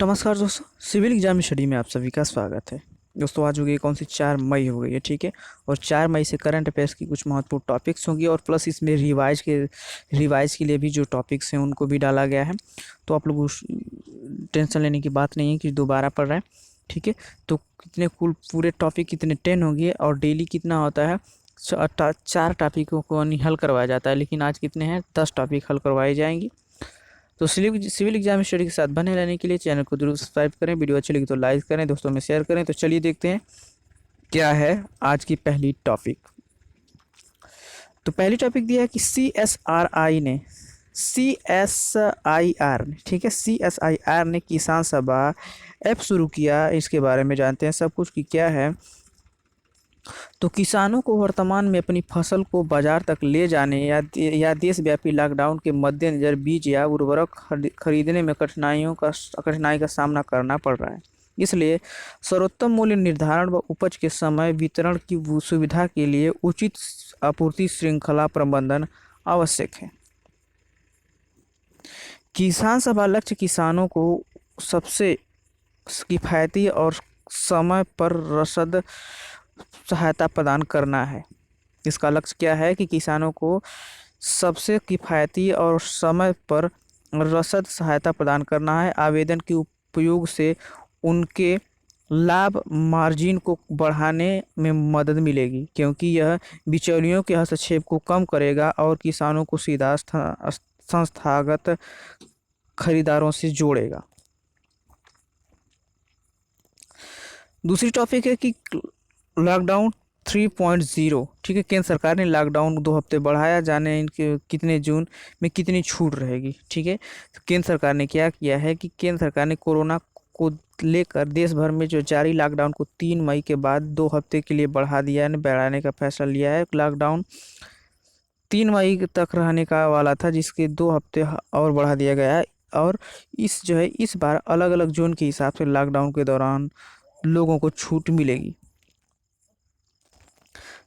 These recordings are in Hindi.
नमस्कार दोस्तों, सिविल एग्जाम स्टडी में आप सभी का स्वागत है। दोस्तों आज हो गई कौन सी 4 मई हो गई है, ठीक है। और 4 मई से करंट अफेयर्स की कुछ महत्वपूर्ण टॉपिक्स होंगी और प्लस इसमें रिवाइज के लिए भी जो टॉपिक्स हैं उनको भी डाला गया है। तो आप लोग टेंशन लेने की बात नहीं है कि दोबारा पढ़ रहे हैं, ठीक है। तो कितने कुल पूरे टॉपिक कितने 10 होंगे और डेली कितना होता है 4 टॉपिकों को हल करवाया जाता है, लेकिन आज कितने हैं 10 टॉपिक हल करवाए जाएंगे। तो सिविल एग्जाम स्टडी के साथ बने रहने के लिए चैनल को जरूर सब्सक्राइब करें, वीडियो अच्छी लगी तो लाइक करें, दोस्तों में शेयर करें। तो चलिए देखते हैं क्या है आज की पहली टॉपिक। तो पहली टॉपिक दिया है कि CSIR ने, ठीक है, CSIR ने किसान सभा ऐप शुरू किया। इसके बारे में जानते हैं सब कुछ कि क्या है। तो किसानों को वर्तमान में अपनी फसल को बाजार तक ले जाने या देशव्यापी लॉकडाउन के मद्देनज़र बीज या उर्वरक खरीदने में कठिनाई का सामना करना पड़ रहा है। इसलिए सर्वोत्तम मूल्य निर्धारण व उपज के समय वितरण की सुविधा के लिए उचित आपूर्ति श्रृंखला प्रबंधन आवश्यक है। किसान सभा लक्ष्य किसानों को सबसे किफ़ायती और समय पर रसद सहायता प्रदान करना है। इसका लक्ष्य क्या है कि किसानों को सबसे किफ़ायती और समय पर रसद सहायता प्रदान करना है। आवेदन के उपयोग से उनके लाभ मार्जिन को बढ़ाने में मदद मिलेगी, क्योंकि यह बिचौलियों के हस्तक्षेप को कम करेगा और किसानों को सीधा संस्थागत खरीदारों से जोड़ेगा। दूसरी टॉपिक है कि लॉकडाउन 3.0, ठीक है। केंद्र सरकार ने लॉकडाउन 2 हफ्ते बढ़ाया जाने इनके कितने जून में कितनी छूट रहेगी, ठीक है। तो केंद्र सरकार ने क्या किया है कि केंद्र सरकार ने कोरोना को लेकर देश भर में जो जारी लॉकडाउन को 3 मई के बाद 2 हफ्ते के लिए बढ़ा दिया है, बढ़ाने का फैसला लिया है। लॉकडाउन 3 मई तक रहने का वाला था, जिसके 2 हफ्ते और बढ़ा दिया गया है। और इस बार अलग अलग जोन के हिसाब से लॉकडाउन के दौरान लोगों को छूट मिलेगी।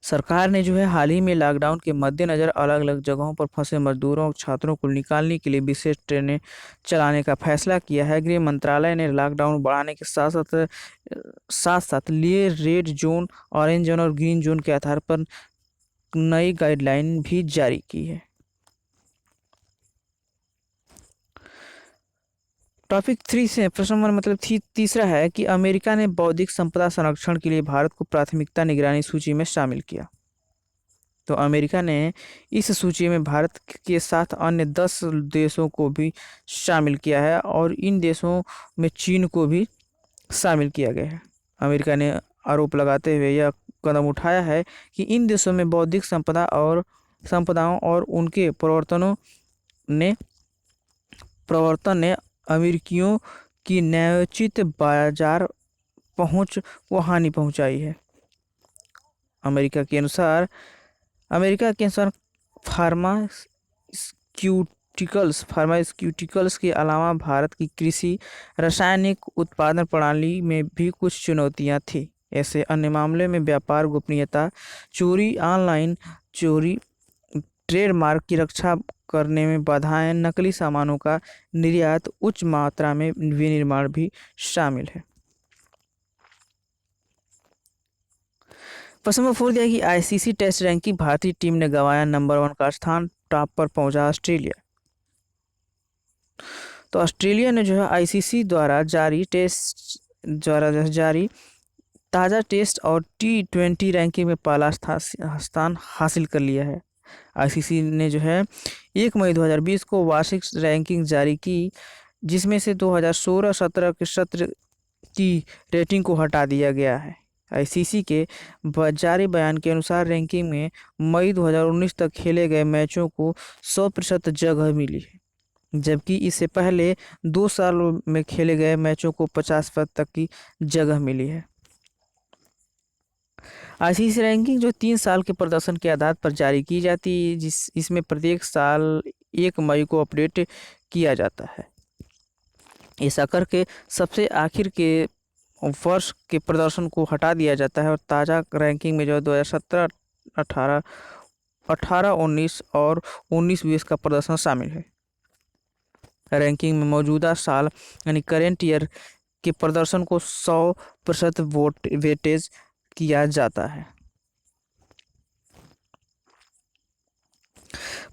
सरकार ने हाल ही में लॉकडाउन के मद्देनज़र अलग अलग जगहों पर फंसे मजदूरों और छात्रों को निकालने के लिए विशेष ट्रेनें चलाने का फैसला किया है। गृह मंत्रालय ने लॉकडाउन बढ़ाने के साथ साथ लिए रेड जोन, ऑरेंज जोन और ग्रीन जोन के आधार पर नई गाइडलाइन भी जारी की है। टॉपिक 3 से प्रश्न नंबर मतलब तीसरा है कि अमेरिका ने बौद्धिक संपदा संरक्षण के लिए भारत को प्राथमिकता निगरानी सूची में शामिल किया। तो अमेरिका ने इस सूची में भारत के साथ अन्य 10 देशों को भी शामिल किया है और इन देशों में चीन को भी शामिल किया गया है। अमेरिका ने आरोप लगाते हुए यह कदम उठाया है कि इन देशों में बौद्धिक संपदाओं और उनके प्रवर्तन ने अमेरिकियों की न्यायोचित बाजार पहुंच को हानि पहुंचाई है। अमेरिका के अनुसार फार्मास्यूटिकल्स के अलावा भारत की कृषि रासायनिक उत्पादन प्रणाली में भी कुछ चुनौतियां थी। ऐसे अन्य मामले में व्यापार गोपनीयता चोरी, ऑनलाइन चोरी, ट्रेडमार्क की रक्षा करने में बाधाएं, नकली सामानों का निर्यात, उच्च मात्रा में विनिर्माण भी शामिल है। प्रश्न नंबर 4 दिया कि आईसीसी टेस्ट रैंकिंग भारतीय टीम ने गंवाया नंबर 1 का स्थान, टॉप पर पहुंचा ऑस्ट्रेलिया। तो ऑस्ट्रेलिया ने आईसीसी द्वारा जारी ताज़ा टेस्ट और T20 रैंकिंग में पहला स्थान हासिल कर लिया है। आईसीसी ने 1 मई 2020 को वार्षिक रैंकिंग जारी की, जिसमें से 2016-17 के सत्र की रेटिंग को हटा दिया गया है। आईसीसी के जारी बयान के अनुसार रैंकिंग में मई 2019 तक खेले गए मैचों को 100% जगह मिली है, जबकि इससे पहले 2 साल में खेले गए मैचों को 50% तक की जगह मिली है। आईसीसी रैंकिंग 3 साल के प्रदर्शन के आधार पर जारी की जाती है, इसमें प्रत्येक साल 1 मई को अपडेट किया जाता है। ऐसा करके सबसे आखिर के वर्ष के प्रदर्शन को हटा दिया जाता है और ताज़ा रैंकिंग में 2017, 18, 19 और 19-20 का प्रदर्शन शामिल है। रैंकिंग में मौजूदा साल यानी करेंट ईयर के प्रदर्शन को 100% वोट वेटेज किया जाता है।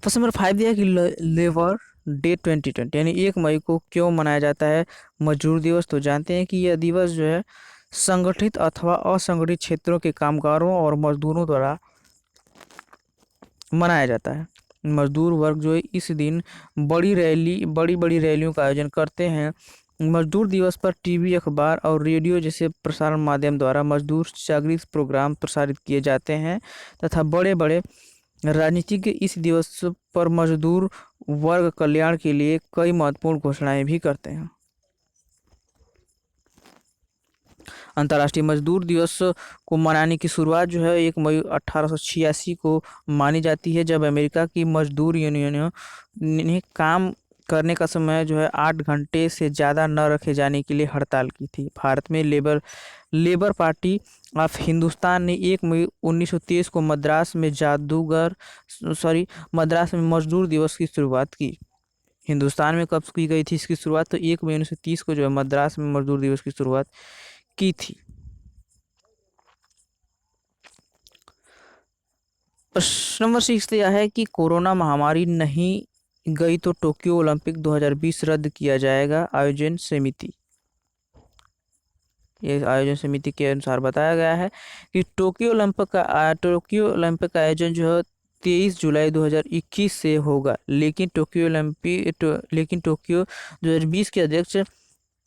प्रश्न नंबर 5 दिया कि लेबर डे 2020 यानी 1 मई को क्यों मनाया जाता है मजदूर दिवस। तो जानते हैं कि यह दिवस जो है संगठित अथवा असंगठित क्षेत्रों के कामगारों और मजदूरों द्वारा मनाया जाता है। मजदूर वर्ग जो है इस दिन बड़ी बड़ी रैलियों का आयोजन करते हैं। मजदूर दिवस पर टीवी, अखबार और रेडियो जैसे प्रसारण माध्यम द्वारा मजदूर जागृति प्रोग्राम प्रसारित किए जाते हैं तथा बड़े बड़े राजनीतिज्ञ इस दिवस पर मजदूर वर्ग कल्याण के लिए कई महत्वपूर्ण घोषणाएं भी करते हैं। अंतर्राष्ट्रीय मजदूर दिवस को मनाने की शुरुआत जो है 1 मई 1886 को मानी जाती है, जब अमेरिका की मजदूर यूनियनों ने काम करने का समय जो है 8 घंटे से ज़्यादा न रखे जाने के लिए हड़ताल की थी। भारत में लेबर पार्टी ऑफ हिंदुस्तान ने 1 मई 1923 को मद्रास में मजदूर दिवस की शुरुआत की। हिंदुस्तान में कब की गई थी इसकी शुरुआत? तो 1 मई 1930 को जो है मद्रास में मजदूर दिवस की शुरुआत की थी। प्रश्न नंबर 6 यह है कि कोरोना महामारी नहीं गई तो टोक्यो ओलंपिक 2020 रद्द किया जाएगा। आयोजन समिति के अनुसार बताया गया है कि टोक्यो ओलंपिक का आयोजन जो है 23 जुलाई 2021 से होगा, लेकिन टोक्यो 2020 के अध्यक्ष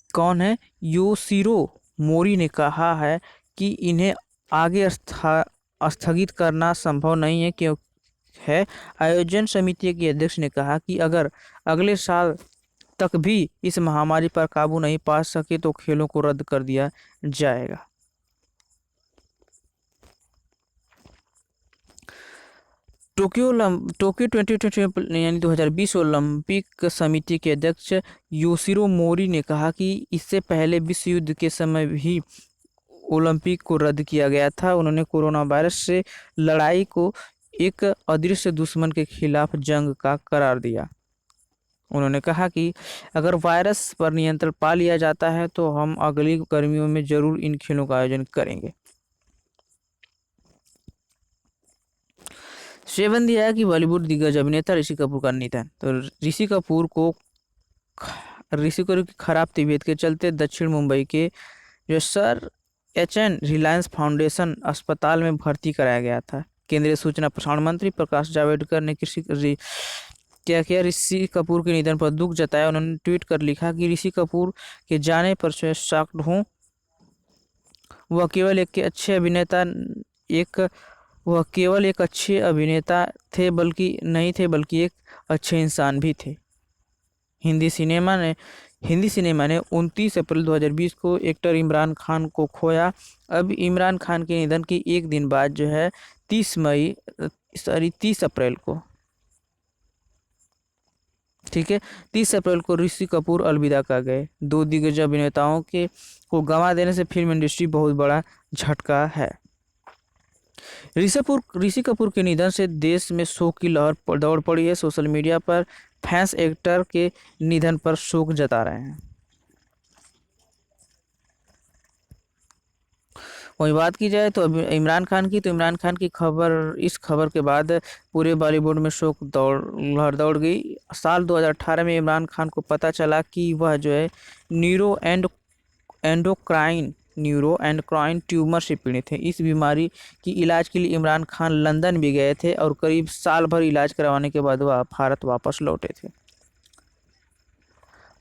कौन है? योशिरो मोरी ने कहा है कि इन्हें आगे स्थगित करना संभव नहीं है क्यों है। आयोजन समिति के अध्यक्ष ने कहा कि अगर अगले साल तक भी इस महामारी पर काबू नहीं पा सके तो खेलों को रद्द कर दिया जाएगा। टोक्यो 2020 यानी 2020 ओलंपिक समिति के अध्यक्ष योशिरो मोरी ने कहा कि इससे पहले विश्व युद्ध के समय भी ओलंपिक को रद्द किया गया था। उन्होंने कोरोना वायरस से लड़ाई को एक अदृश्य दुश्मन के खिलाफ जंग का करार दिया। उन्होंने कहा कि अगर वायरस पर नियंत्रण पा लिया जाता है तो हम अगली गर्मियों में जरूर इन खेलों का आयोजन करेंगे। 7 दिया है कि बॉलीवुड दिग्गज अभिनेता ऋषि कपूर का निधन। तो ऋषि कपूर की खराब तबीयत के चलते दक्षिण मुंबई के जो सर एच.एन. रिलायंस फाउंडेशन अस्पताल में भर्ती कराया गया था। केंद्रीय सूचना प्रसारण मंत्री प्रकाश जावड़ेकर ने ऋषि कपूर के निधन पर दुख जताया। उन्होंने ट्वीट कर लिखा कि ऋषि कपूर के जाने पर शॉक्ड हूँ। वह केवल एक अच्छे अभिनेता थे बल्कि एक अच्छे इंसान भी थे। हिंदी सिनेमा ने 29 अप्रैल 2020 को एक्टर इमरान खान को खोया। अब इमरान खान के निधन के एक दिन बाद जो है 30 अप्रैल को 30 अप्रैल को ऋषि कपूर अलविदा कर गए। 2 दिग्गज अभिनेताओं को गंवा देने से फिल्म इंडस्ट्री बहुत बड़ा झटका है। ऋषि कपूर के निधन से देश में शोक की लहर दौड़ पड़ी है। सोशल मीडिया पर फैंस एक्टर के निधन पर शोक जता रहे हैं। वही बात की जाए तो इमरान खान की इस खबर के बाद पूरे बॉलीवुड में शोक लहर दौड़ गई। साल 2018 में इमरान खान को पता चला कि वह जो है न्यूरो एंडोक्राइन ट्यूमर से पीड़ित है। इस बीमारी की इलाज के लिए इमरान खान लंदन भी गए थे और करीब साल भर इलाज करवाने के बाद वह भारत वापस लौटे थे।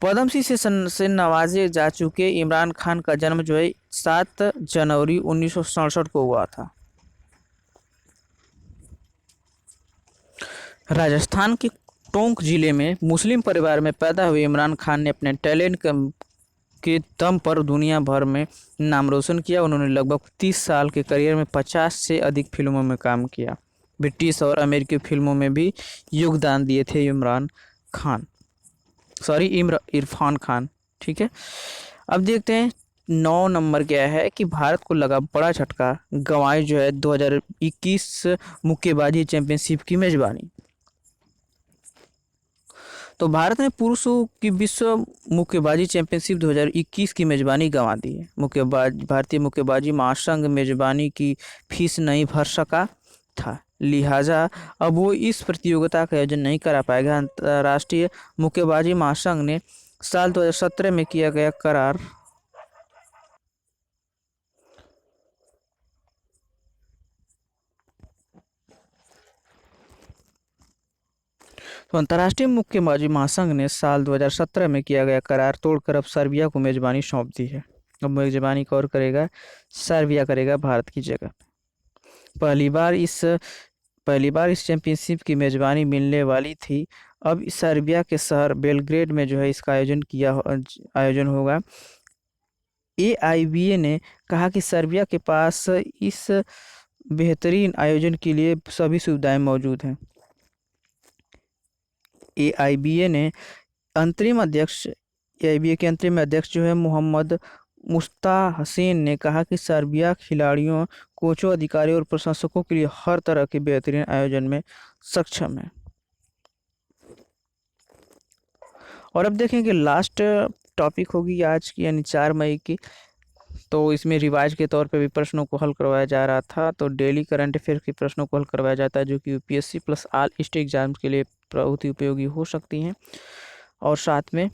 पद्मश्री से नवाजे जा चुके इमरान खान का जन्म जो है 7 जनवरी 1967 को हुआ था। राजस्थान के टोंक जिले में मुस्लिम परिवार में पैदा हुए इमरान खान ने अपने टैलेंट के दम पर दुनिया भर में नाम रोशन किया। उन्होंने लगभग 30 साल के करियर में 50 से अधिक फिल्मों में काम किया। ब्रिटिश और अमेरिकी फिल्मों में भी योगदान दिए थे इरफान खान। ठीक है, अब देखते हैं 9 नंबर क्या है कि भारत को लगा बड़ा झटका, गंवाई जो है 2021 मुक्केबाजी चैंपियनशिप की मेजबानी। तो तो भारत ने पुरुषों की विश्व मुक्केबाजी चैंपियनशिप 2021 की मेजबानी गंवा दी है। भारतीय मुक्केबाजी महासंघ मेजबानी की फीस नहीं भर सका था, लिहाजा अब वो इस प्रतियोगिता का आयोजन नहीं करा पाएगा। अंतर्राष्ट्रीय मुक्केबाजी महासंघ ने साल 2017 में किया गया करार तो अंतर्राष्ट्रीय मुक्केबाजी महासंघ ने साल 2017 में किया गया करार तोड़कर अब सर्बिया को मेजबानी सौंप दी है। अब मेजबानी कौन करेगा? सर्बिया करेगा भारत की जगह। पहली बार इस चैंपियनशिप की मेजबानी मिलने वाली थी। अब सर्बिया के शहर बेलग्रेड में जो है इसका आयोजन होगा। AIBA ने कहा कि सर्बिया के पास इस बेहतरीन आयोजन के लिए सभी सुविधाएं मौजूद हैं। AIBA ने अंतरिम अध्यक्ष AIBA के अंतरिम अध्यक्ष जो है मोहम्मद मुस्ताहसिन ने कहा कि सर्बिया खिलाड़ियों, कोचों, अधिकारियों और प्रशंसकों के लिए हर तरह के बेहतरीन आयोजन में सक्षम है। और अब देखेंगे लास्ट टॉपिक होगी आज की, यानी 4 मई की। तो इसमें रिवाइज के तौर पे भी प्रश्नों को हल करवाया जा रहा था। तो डेली करंट अफेयर के प्रश्नों को हल करवाया जाता है, जो कि UPSC plus all state exams के लिए बहुत ही उपयोगी हो सकती हैं। और साथ में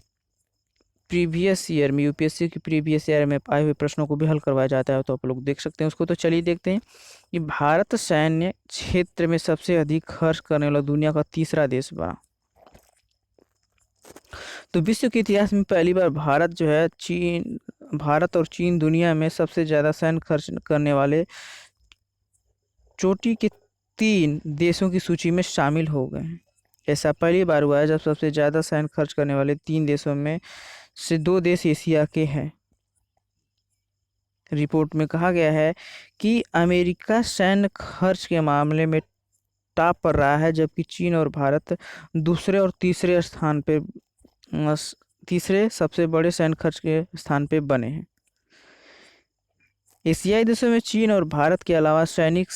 प्रीवियस ईयर में UPSC की प्रीवियस ईयर में आए हुए प्रश्नों को भी हल करवाया जाता है, तो आप लोग देख सकते हैं उसको। तो चलिए देखते हैं कि भारत सैन्य क्षेत्र में सबसे अधिक खर्च करने वाला दुनिया का तीसरा देश बना। तो विश्व के इतिहास में पहली बार भारत और चीन दुनिया में सबसे ज़्यादा सैन्य खर्च करने वाले चोटी के 3 देशों की सूची में शामिल हो गए हैं। ऐसा पहली बार हुआ है जब सबसे ज़्यादा सैन्य खर्च करने वाले 3 देशों में से 2 देश एशिया के हैं। रिपोर्ट में कहा गया है कि अमेरिका सैन्य खर्च के मामले में टॉप पर रहा है, जबकि चीन और भारत दूसरे और तीसरे स्थान पे तीसरे सबसे बड़े सैन्य खर्च के स्थान पे बने हैं। एशियाई देशों में चीन और भारत के अलावा सैनिक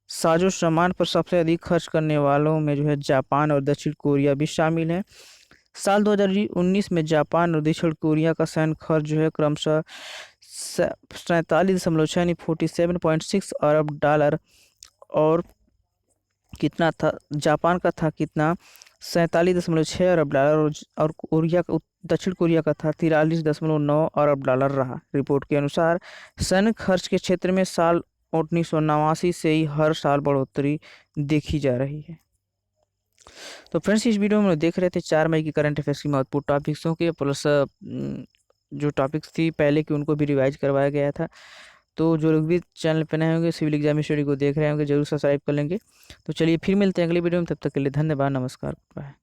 साजो सामान पर सबसे अधिक खर्च करने वालों में जो है जापान और दक्षिण कोरिया भी शामिल हैं। साल 2019 में जापान और दक्षिण कोरिया का सैन्य खर्च जो है क्रमशः 47.6 47.6 अरब डॉलर और कितना था जापान का था कितना 47.6 अरब डॉलर और दक्षिण कोरिया का था 43.9 अरब डॉलर रहा। रिपोर्ट के अनुसार सैन्य खर्च के क्षेत्र में साल 1989 से ही हर साल बढ़ोतरी देखी जा रही है। तो फ्रेंड्स, इस वीडियो में देख रहे थे 4 मई की करंट अफेयर्स की महत्वपूर्ण टॉपिक्सों के प्लस जो टॉपिक्स थी पहले की उनको भी रिवाइज करवाया गया था। तो जो लोग भी चैनल पर नए होंगे, सिविल एग्जाम स्टडी को देख रहे होंगे, जरूर सब्सक्राइब कर लेंगे। तो चलिए फिर मिलते हैं अगली वीडियो में, तब तक के लिए धन्यवाद, नमस्कार, बाय।